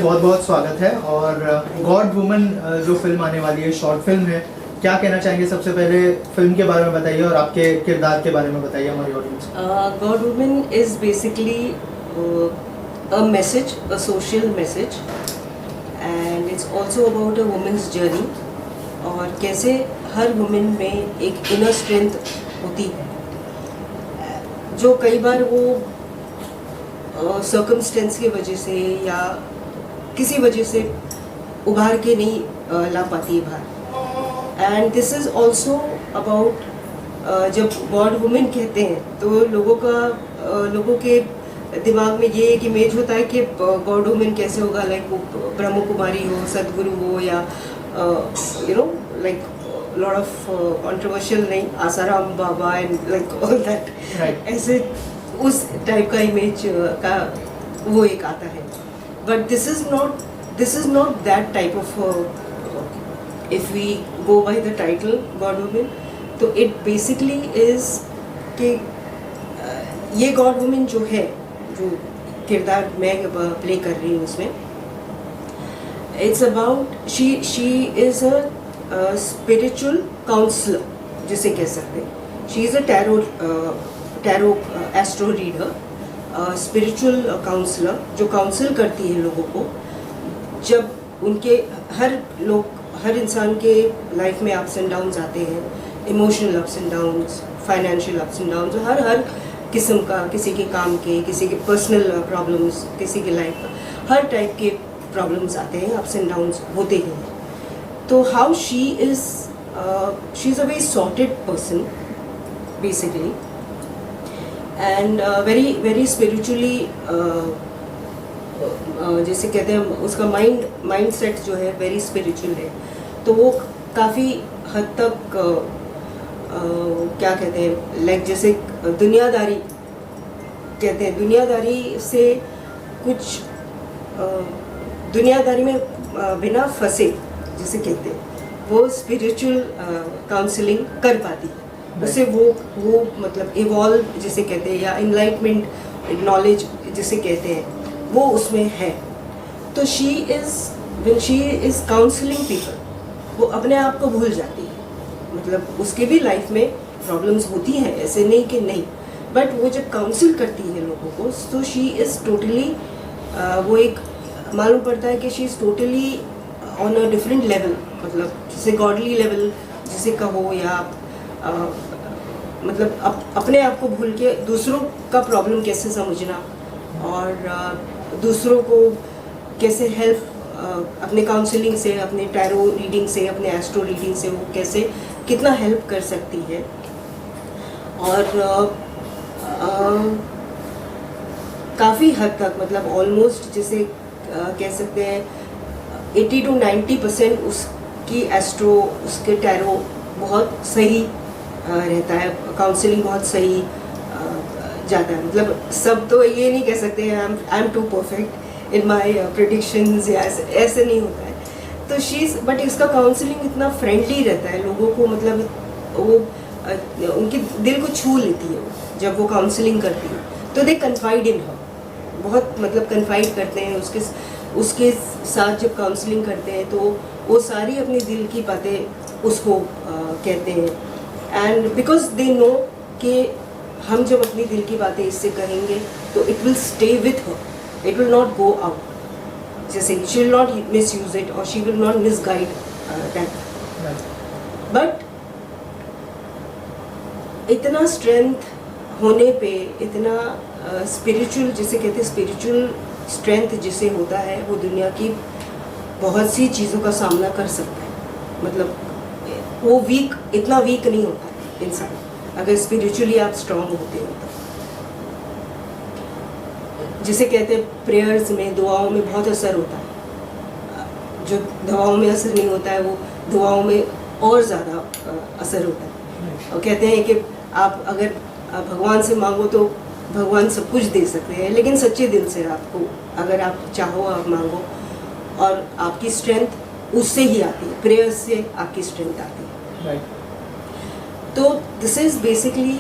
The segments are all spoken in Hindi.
बहुत बहुत स्वागत है। और गॉड वुमन जो फिल्म आने वाली है, शॉर्ट फिल्म है, क्या कहना चाहेंगे? सबसे पहले फिल्म के बारे में बताइए और आपके किरदार के बारे में बताइए हमारी ऑडियंस को। God woman is basically a message, a social message, and it's also about a women's journey और कैसे हर वुमेन में एक इनर स्ट्रेंथ होती है जो कई बार वो सर्कमस्टेंस की वजह से या किसी वजह से उभार के नहीं ला पाती है बाहर। And this is also about जब गॉड वुमेन कहते हैं तो लोगों के दिमाग में ये एक इमेज होता है कि गॉड वुमेन कैसे होगा, लाइक वो ब्रह्म कुमारी हो, सदगुरु हो, या लाइक लॉट ऑफ कंट्रोवर्शियल नहीं, आसाराम बाबा एंड लाइक ऑल दैट, ऐसे उस टाइप का इमेज का वो एक आता है। But this is not that type of, if we go by the title god women, तो इट बेसिकली इज कि ये गॉड वुमेन जो है, जो किरदार मैं प्ले कर रही हूँ उसमें, it's about she is a spiritual counsellor जिसे कह सकते हैं। She is a tarot astro reader, spiritual counsellor जो काउंसिल करती है लोगों को जब उनके हर इंसान के लाइफ में अप्स एंड डाउन्स आते हैं, emotional ups and downs, financial ups and downs, हर किस्म का, किसी के काम के, किसी के पर्सनल प्रॉब्लम्स, किसी के लाइफ का हर टाइप के प्रॉब्लम्स आते हैं, अप्स एंड डाउन्स होते ही हैं। तो how she is a very sorted person basically, and very spiritually, जैसे कहते हैं उसका माइंड सेट जो है वेरी स्पिरिचुअल है। तो वो काफ़ी हद तक क्या कहते हैं, लाइक जैसे दुनियादारी कहते हैं, दुनियादारी से कुछ दुनियादारी में बिना फंसे जिसे कहते हैं, वो स्पिरिचुअल काउंसलिंग कर पाती है। उससे वो मतलब इवॉल्व जिसे कहते हैं, या इनलाइटमेंट नॉलेज जिसे कहते हैं, वो उसमें है। तो when she is counselling people, वो अपने आप को भूल जाती है। मतलब उसके भी लाइफ में प्रॉब्लम्स होती हैं, ऐसे नहीं कि नहीं, बट वो जब काउंसिल करती है लोगों को तो शी इज़ टोटली, वो एक मालूम पड़ता है कि she is totally on a different level, मतलब जिसे गॉडली लेवल जिसे कहो, या मतलब अपने आप को भूल के दूसरों का प्रॉब्लम कैसे समझना और दूसरों को कैसे हेल्प अपने काउंसलिंग से, अपने टैरो रीडिंग से, अपने एस्ट्रो रीडिंग से वो कैसे कितना हेल्प कर सकती है। और काफ़ी हद तक, मतलब ऑलमोस्ट जिसे कह सकते हैं 80 to 90% उसकी एस्ट्रो, उसके टैरो बहुत सही रहता है, काउंसलिंग बहुत सही जाता है। मतलब सब तो ये नहीं कह सकते I am too perfect in my predictions, या ऐसे नहीं होता है। तो बट इसका काउंसलिंग इतना फ्रेंडली रहता है लोगों को, मतलब वो उनके दिल को छू लेती है जब वो काउंसलिंग करती है। तो दे कन्फाइड इन हर, बहुत मतलब कन्फाइड करते हैं उसके साथ। जब काउंसलिंग करते हैं तो वो सारी अपने दिल की बातें उसको कहते हैं, एंड बिकॉज दे नो कि हम जब अपनी दिल की बातें इससे कहेंगे तो it will stay with her, it will not go out, जैसे she will not misuse it और she will not misguide that. But इतना स्ट्रेंथ होने पे, इतना स्पिरिचुअल जिसे कहते हैं, स्पिरिचुअल स्ट्रेंथ जिसे होता है, वो दुनिया की बहुत सी चीज़ों का सामना कर सकता है। मतलब वो इतना वीक नहीं होता है इंसान, अगर स्पिरिचुअली आप स्ट्रांग होते हो तो। जिसे कहते हैं प्रेयर्स में, दुआओं में बहुत असर होता है। जो दवाओं में असर नहीं होता है वो दुआओं में और ज़्यादा असर होता है। और कहते हैं कि आप अगर भगवान से मांगो तो भगवान सब कुछ दे सकते हैं, लेकिन सच्चे दिल से आपको अगर आप चाहो, आप मांगो, और आपकी स्ट्रेंथ उससे ही आती है, प्रेयर्स से आपकी स्ट्रेंथ आती है। तो this is basically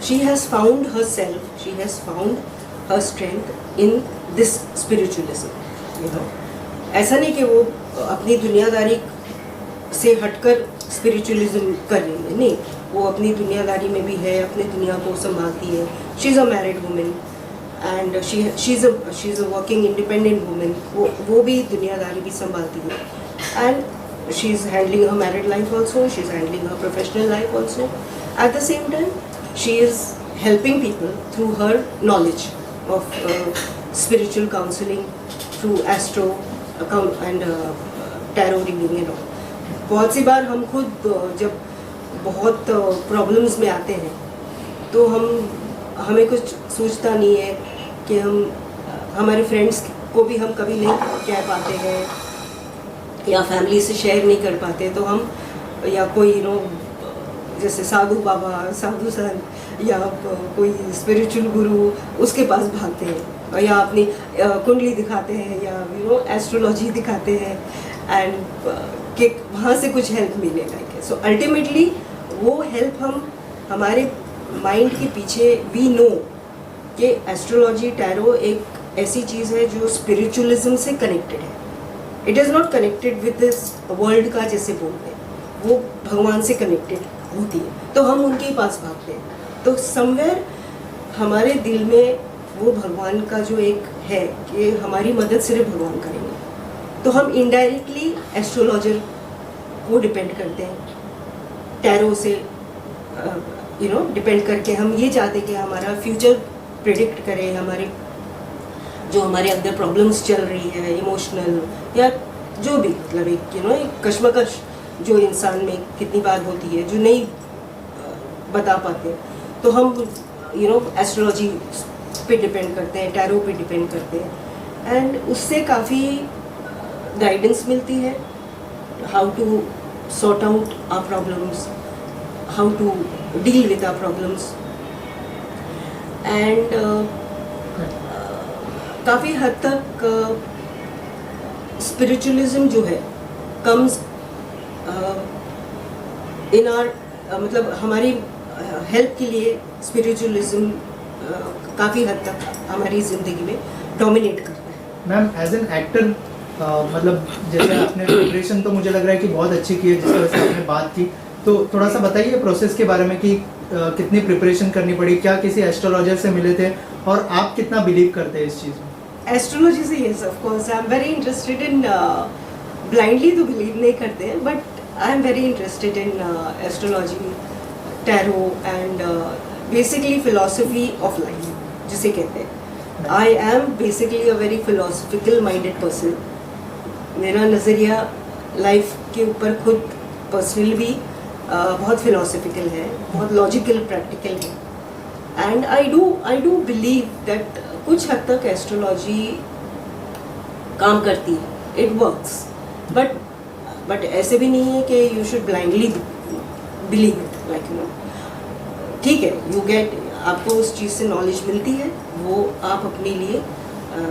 she has found herself, she has found her strength in this spiritualism, you know. ऐसा नहीं कि वो अपनी दुनियादारी से हटकर स्पिरिचुअलिज्म कर रही है, नहीं, वो अपनी दुनियादारी में भी है, अपनी दुनिया को संभालती है। She is a married women and she is a working independent women, वो भी दुनियादारी भी संभालती है। And she is handling her married life also, she is handling her professional life also. At the same time she is helping people through her knowledge of spiritual counseling, through astro and tarot reading and all. बहुत सी बार हम खुद जब बहुत प्रॉब्लम्स में आते हैं तो हमें कुछ सूझता नहीं है कि हमारे फ्रेंड्स को भी हम कभी नहीं कह पाते हैं या फैमिली से शेयर नहीं कर पाते, तो हम या कोई जैसे साधु बाबा, साधु संत या कोई स्पिरिचुअल गुरु, उसके पास भागते हैं या अपनी कुंडली दिखाते हैं या एस्ट्रोलॉजी दिखाते हैं एंड कि वहाँ से कुछ हेल्प मिले लाइक। सो अल्टीमेटली वो हेल्प हमारे माइंड के पीछे वी नो कि एस्ट्रोलॉजी टैरो एक ऐसी चीज़ है जो स्पिरिचुअलिज्म से कनेक्टेड है। It is not connected with this world का जैसे बोलते हैं, वो भगवान से कनेक्टेड होती है, तो हम उनके पास भागते हैं। तो समवेयर हमारे दिल में वो भगवान का जो एक है कि हमारी मदद सिर्फ भगवान करेंगे, तो हम इनडायरेक्टली एस्ट्रोलॉजर को डिपेंड करते हैं, टैरो से डिपेंड करके हम ये चाहते हैं कि हमारा फ्यूचर प्रिडिक्ट करें, हमारे अंदर प्रॉब्लम्स चल रही है इमोशनल या जो भी, मतलब एक कश्मकश जो इंसान में कितनी बार होती है जो नहीं बता पाते, तो हम एस्ट्रोलॉजी पे डिपेंड करते हैं, टैरो पे डिपेंड करते हैं एंड उससे काफ़ी गाइडेंस मिलती है, how to sort out our problems, how to deal with our problems and काफ़ी हद तक स्पिरिचुअलिज्म जो है कम्स इन आवर मतलब हमारी हेल्प के लिए स्पिरिचुअलिज्म काफ़ी हद तक हमारी ज़िंदगी में डोमिनेट करता है। मैम एज एन एक्टर मतलब जैसे आपने प्रिपरेशन तो मुझे लग रहा है कि बहुत अच्छी की है, जिस तरह से आपने बात की, तो थोड़ा सा बताइए प्रोसेस के बारे में कि कितनी प्रिपरेशन करनी पड़ी, क्या किसी एस्ट्रोलॉजर से मिले थे और आप कितना बिलीव करते हैं इस चीज़ में? एस्ट्रोलॉजी से yes, of course I am very interested in, blindly तो बिलीव नहीं करते हैं, but I am very interested in astrology, tarot and basically philosophy of life जिसे कहते हैं। I am basically a very philosophical minded person. मेरा नज़रिया लाइफ के ऊपर खुद पर्सनल भी बहुत फिलोसफिकल है, बहुत लॉजिकल प्रैक्टिकल है and I do believe that कुछ हद तक एस्ट्रोलॉजी काम करती है, इट वर्क्स, बट ऐसे भी नहीं है कि you should blindly believe it, like ठीक है, यू गेट, आपको उस चीज़ से नॉलेज मिलती है, वो आप अपने लिए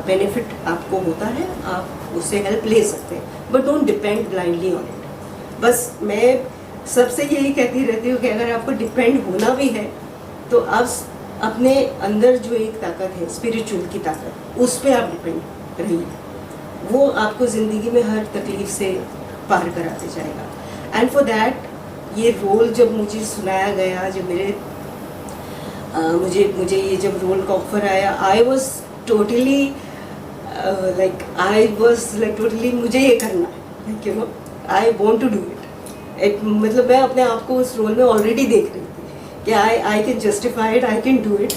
बेनिफिट आपको होता है, आप उससे हेल्प ले सकते हैं, but don't depend blindly on it. बस मैं सबसे यही कहती रहती हूँ कि अगर आपको डिपेंड होना भी है तो आप अपने अंदर जो एक ताकत है, स्पिरिचुअल की ताकत, उस पर आप डिपेंड रहिए, वो आपको ज़िंदगी में हर तकलीफ से पार कराते जाएगा। एंड फॉर दैट ये रोल जब मुझे सुनाया गया, जब मुझे ये जब रोल का ऑफर आया, आई वॉज टोटली टोटली मुझे ये करना है, I want to do it. मतलब मैं अपने आप को उस रोल में ऑलरेडी देख रही थी कि I can justify it, I can do it